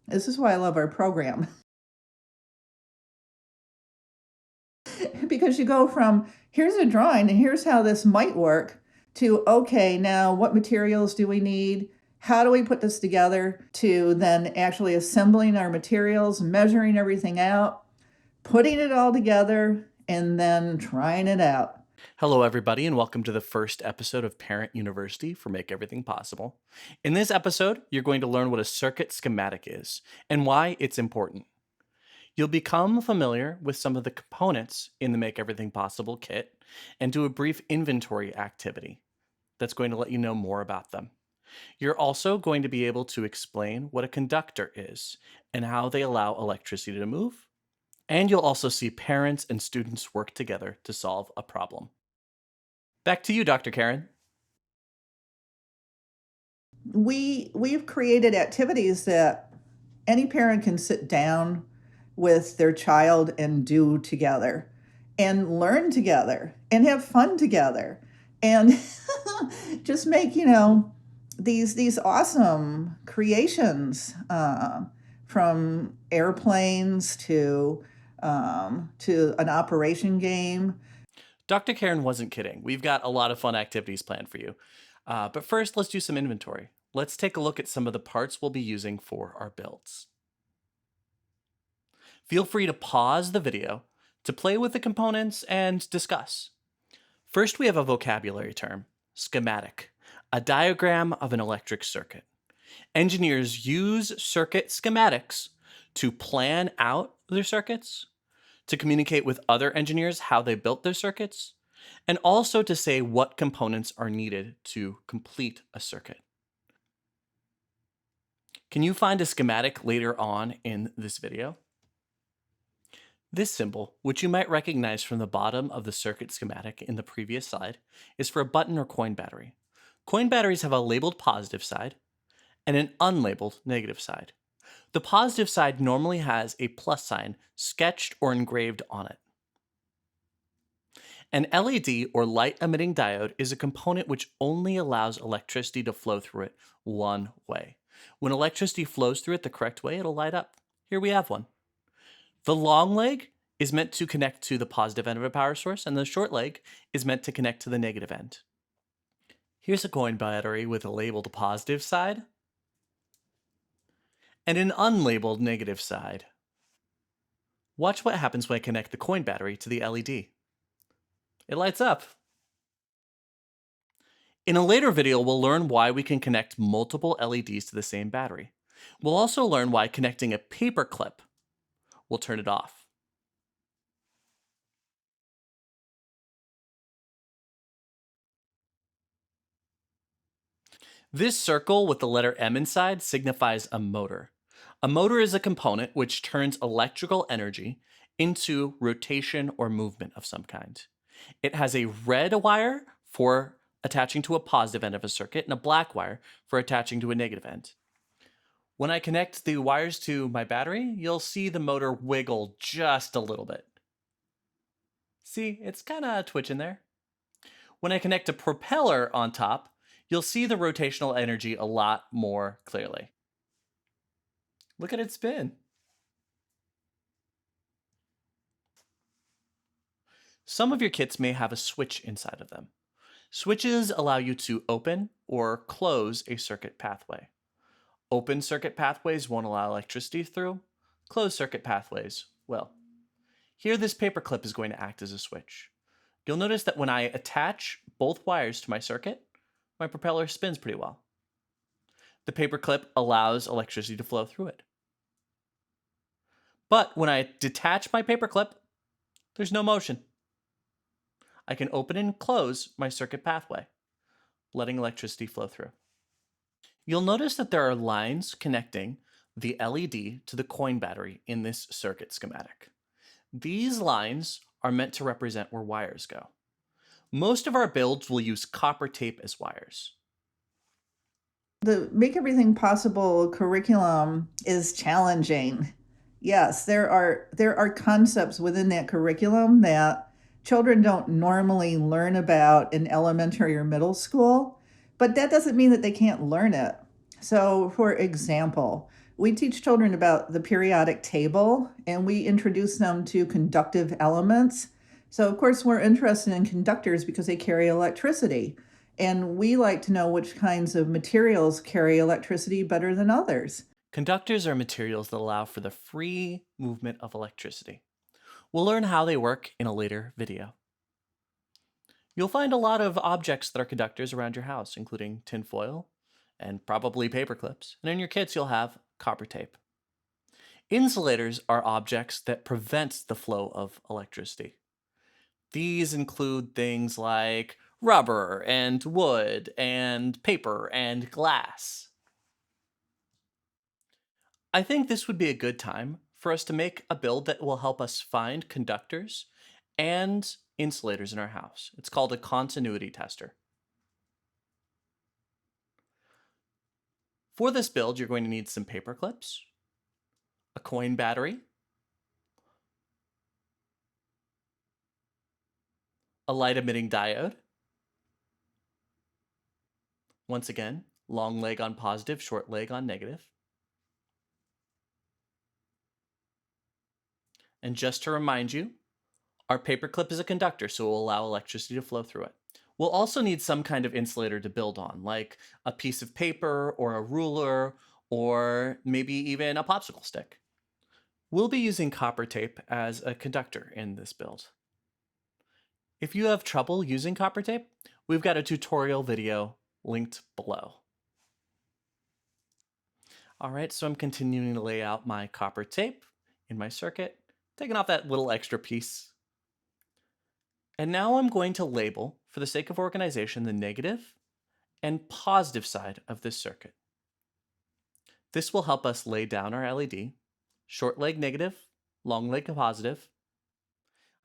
This is why I love our program. Because you go from, "Here's a drawing and here's how this might work," to, "Okay, now what materials do we need? How do we put this together?" To then actually assembling our materials, measuring everything out, putting it all together, and then trying it out. Hello, everybody, and welcome to the first episode of Parent University for Make Everything Possible. In this episode, you're going to learn what a circuit schematic is and why it's important. You'll become familiar with some of the components in the Make Everything Possible kit and do a brief inventory activity that's going to let you know more about them. You're also going to be able to explain what a conductor is and how they allow electricity to move. And you'll also see parents and students work together to solve a problem. Back to you, Dr. Karen. We've created activities that any parent can sit down with their child and do together and learn together and have fun together and just make, these awesome creations, from airplanes to an operation game. Dr. Karen wasn't kidding. We've got a lot of fun activities planned for you. But first, let's do some inventory. Let's take a look at some of the parts we'll be using for our builds. Feel free to pause the video to play with the components and discuss. First, we have a vocabulary term, schematic, a diagram of an electric circuit. Engineers use circuit schematics to plan out their circuits, to communicate with other engineers how they built their circuits, and also to say what components are needed to complete a circuit. Can you find a schematic later on in this video? This symbol, which you might recognize from the bottom of the circuit schematic in the previous slide, is for a button or coin battery. Coin batteries have a labeled positive side and an unlabeled negative side. The positive side normally has a plus sign sketched or engraved on it. An LED or light emitting diode is a component which only allows electricity to flow through it one way. When electricity flows through it the correct way, it'll light up. Here we have one. The long leg is meant to connect to the positive end of a power source, and the short leg is meant to connect to the negative end. Here's a coin battery with a labeled positive side and an unlabeled negative side. Watch what happens when I connect the coin battery to the LED. It lights up. In a later video, we'll learn why we can connect multiple LEDs to the same battery. We'll also learn why connecting a paper clip will turn it off. This circle with the letter M inside signifies a motor. A motor is a component which turns electrical energy into rotation or movement of some kind. It has a red wire for attaching to a positive end of a circuit and a black wire for attaching to a negative end. When I connect the wires to my battery, you'll see the motor wiggle just a little bit. See, it's kind of twitching there. When I connect a propeller on top, you'll see the rotational energy a lot more clearly. Look at it spin. Some of your kits may have a switch inside of them. Switches allow you to open or close a circuit pathway. Open circuit pathways won't allow electricity through. Closed circuit pathways will. Here, this paper clip is going to act as a switch. You'll notice that when I attach both wires to my circuit, my propeller spins pretty well. The paper clip allows electricity to flow through it. But when I detach my paper clip, there's no motion. I can open and close my circuit pathway, letting electricity flow through. You'll notice that there are lines connecting the LED to the coin battery in this circuit schematic. These lines are meant to represent where wires go. Most of our builds will use copper tape as wires. The Make Everything Possible curriculum is challenging. Yes, there are concepts within that curriculum that children don't normally learn about in elementary or middle school, but that doesn't mean that they can't learn it. So, for example, We teach children about the periodic table and we introduce them to conductive elements. So, of course, we're interested in conductors because they carry electricity. And we like to know which kinds of materials carry electricity better than others. Conductors are materials that allow for the free movement of electricity. We'll learn how they work in a later video. You'll find a lot of objects that are conductors around your house, including tinfoil and probably paper clips. And in your kits, you'll have copper tape. Insulators are objects that prevent the flow of electricity. These include things like rubber and wood and paper and glass. I think this would be a good time for us to make a build that will help us find conductors and insulators in our house. It's called a continuity tester. For this build, you're going to need some paper clips, a coin battery, a light emitting diode. Once again, long leg on positive, short leg on negative. And just to remind you, our paperclip is a conductor, so it will allow electricity to flow through it. We'll also need some kind of insulator to build on, like a piece of paper or a ruler, or maybe even a popsicle stick. We'll be using copper tape as a conductor in this build. If you have trouble using copper tape, we've got a tutorial video linked below. All right, so I'm continuing to lay out my copper tape in my circuit, taking off that little extra piece. And now I'm going to label, for the sake of organization, the negative and positive side of this circuit. This will help us lay down our LED, short leg negative, long leg positive.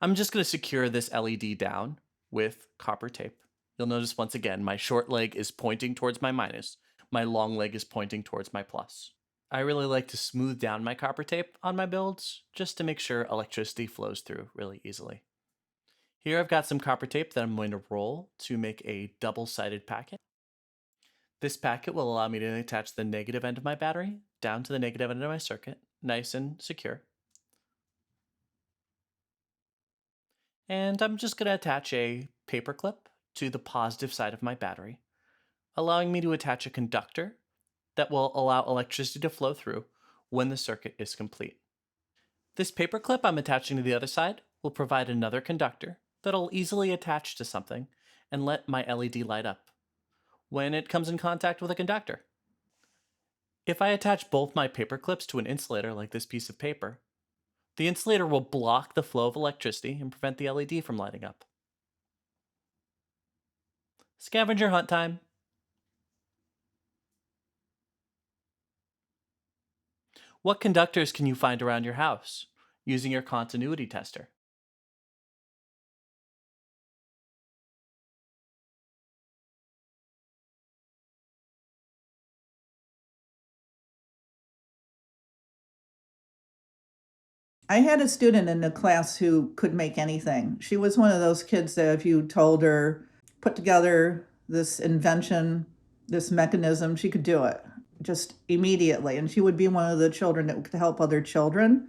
I'm just going to secure this LED down with copper tape. You'll notice once again, my short leg is pointing towards my minus. My long leg is pointing towards my plus. I really like to smooth down my copper tape on my builds just to make sure electricity flows through really easily. Here I've got some copper tape that I'm going to roll to make a double-sided packet. This packet will allow me to attach the negative end of my battery down to the negative end of my circuit, nice and secure. And I'm just going to attach a paper clip to the positive side of my battery, allowing me to attach a conductor that will allow electricity to flow through when the circuit is complete. This paper clip I'm attaching to the other side will provide another conductor that'll easily attach to something and let my LED light up when it comes in contact with a conductor. If I attach both my paper clips to an insulator like this piece of paper, the insulator will block the flow of electricity and prevent the LED from lighting up. Scavenger hunt time. What conductors can you find around your house using your continuity tester? I had a student in the class who could make anything. She was one of those kids that if you told her, put together this invention, this mechanism, she could do it just immediately. And she would be one of the children that could help other children.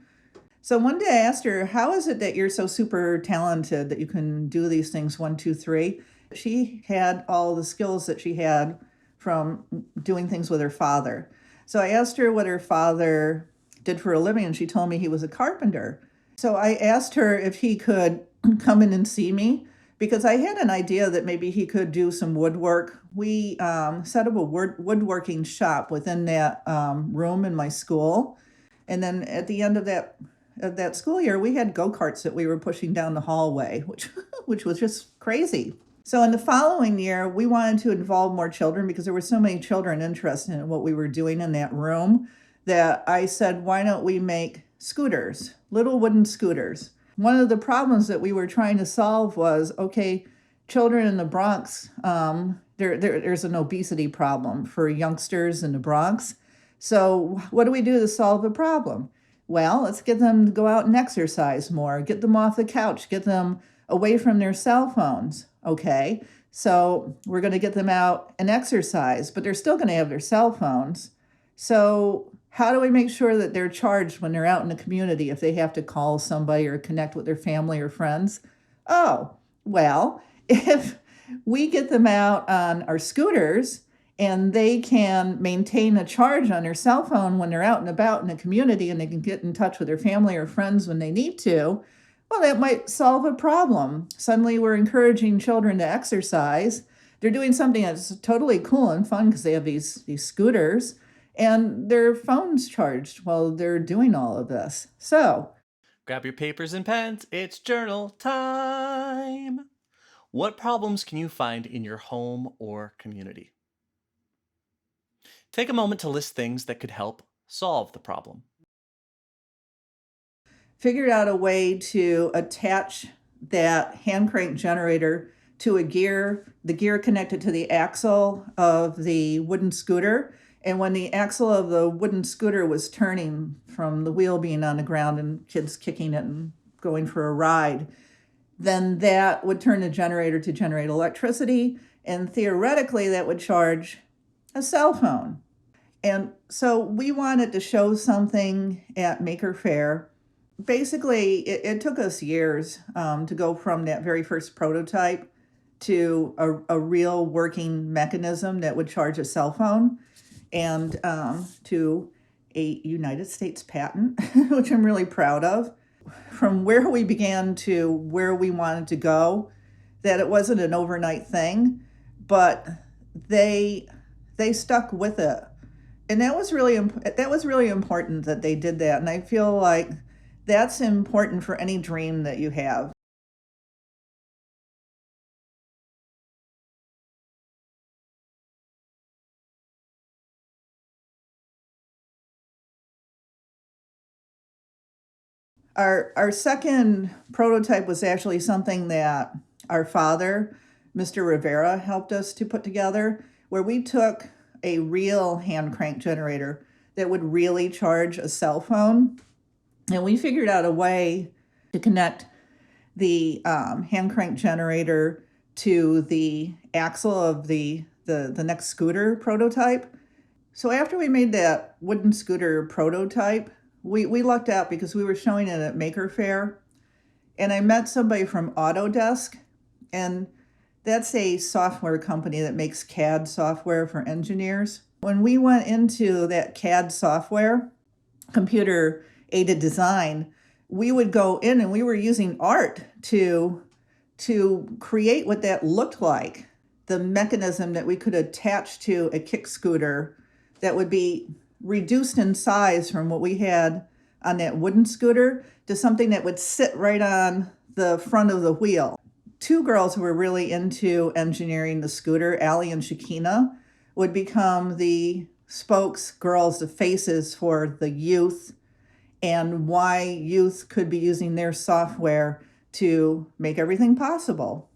So one day I asked her, how is it that you're so super talented that you can do these things, one, two, three? She had all the skills that she had from doing things with her father. So I asked her what her father did for a living, and she told me he was a carpenter. So I asked her if he could come in and see me because I had an idea that maybe he could do some woodwork. We set up a woodworking shop within that room in my school. And then at the end of that school year, we had go-karts that we were pushing down the hallway, which was just crazy. So in the following year, we wanted to involve more children because there were so many children interested in what we were doing in that room that I said, why don't we make scooters, little wooden scooters? One of the problems that we were trying to solve was, okay, children in the Bronx, there's an obesity problem for youngsters in the Bronx. So what do we do to solve the problem? Well, let's get them to go out and exercise more, get them off the couch, get them away from their cell phones. Okay, so we're going to get them out and exercise, but they're still going to have their cell phones. So How do we make sure that they're charged when they're out in the community if they have to call somebody or connect with their family or friends? Oh, well, if we get them out on our scooters and they can maintain a charge on their cell phone when they're out and about in the community and they can get in touch with their family or friends when they need to, well, that might solve a problem. Suddenly, we're encouraging children to exercise. They're doing something that's totally cool and fun because they have these scooters and their phones charged while they're doing all of this. So, Grab your papers and pens, it's journal time! What problems can you find in your home or community? Take a moment to list things that could help solve the problem. figured out a way to attach that hand crank generator to a gear, the gear connected to the axle of the wooden scooter. And when the axle of the wooden scooter was turning from the wheel being on the ground and kids kicking it and going for a ride, then that would turn the generator to generate electricity. And theoretically, that would charge a cell phone. And so we wanted to show something at Maker Faire. Basically, it took us years to go from that very first prototype to a real working mechanism that would charge a cell phone and to a United States patent, which I'm really proud of. From where we began to where we wanted to go, that it wasn't an overnight thing, but they stuck with it. And that was really important that they did that. And I feel like that's important for any dream that you have. Our second prototype was actually something that our father, Mr. Rivera, helped us to put together, where we took a real hand crank generator that would really charge a cell phone. And we figured out a way to connect the hand crank generator to the axle of the next scooter prototype. So after we made that wooden scooter prototype, we lucked out because we were showing it at Maker Faire. And I met somebody from Autodesk, and that's a software company that makes CAD software for engineers. When we went into that CAD software, computer aided design, we would go in and we were using art to create what that looked like, the mechanism that we could attach to a kick scooter that would be reduced in size from what we had on that wooden scooter to something that would sit right on the front of the wheel. Two girls who were really into engineering the scooter, Allie and Shakina, would become the spokesgirls, the faces for the youth and why youth could be using their software to make everything possible.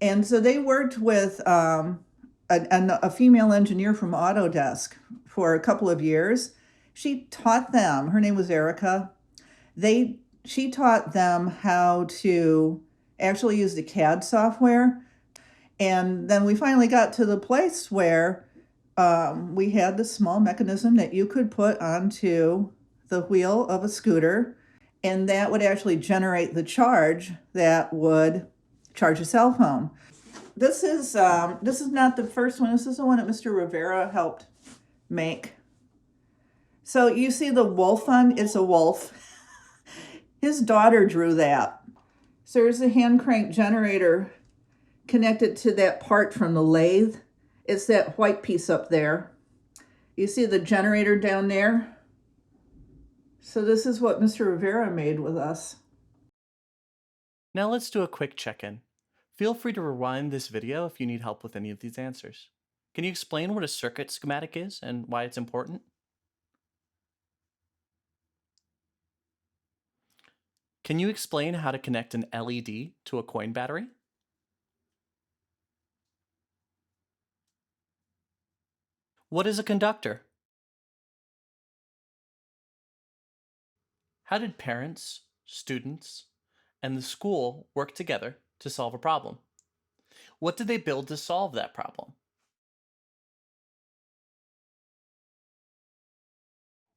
And so they worked with a female engineer from Autodesk for a couple of years. She taught them, her name was Erica. She taught them how to actually use the CAD software. And then we finally got to the place where we had the small mechanism that you could put onto the wheel of a scooter, and that would actually generate the charge that would charge a cell phone. This is not the first one. This is the one that Mr. Rivera helped make. So you see the wolf on, it's a wolf. His daughter drew that. So there's a hand crank generator connected to that part from the lathe. It's that white piece up there. You see the generator down there? So this is what Mr. Rivera made with us. Now let's do a quick check-in. Feel free to rewind this video if you need help with any of these answers. Can you explain what a circuit schematic is and why it's important? Can you explain how to connect an LED to a coin battery? What is a conductor? How did parents, students, and the school work together to solve a problem? What did they build to solve that problem?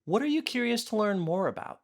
What are you curious to learn more about?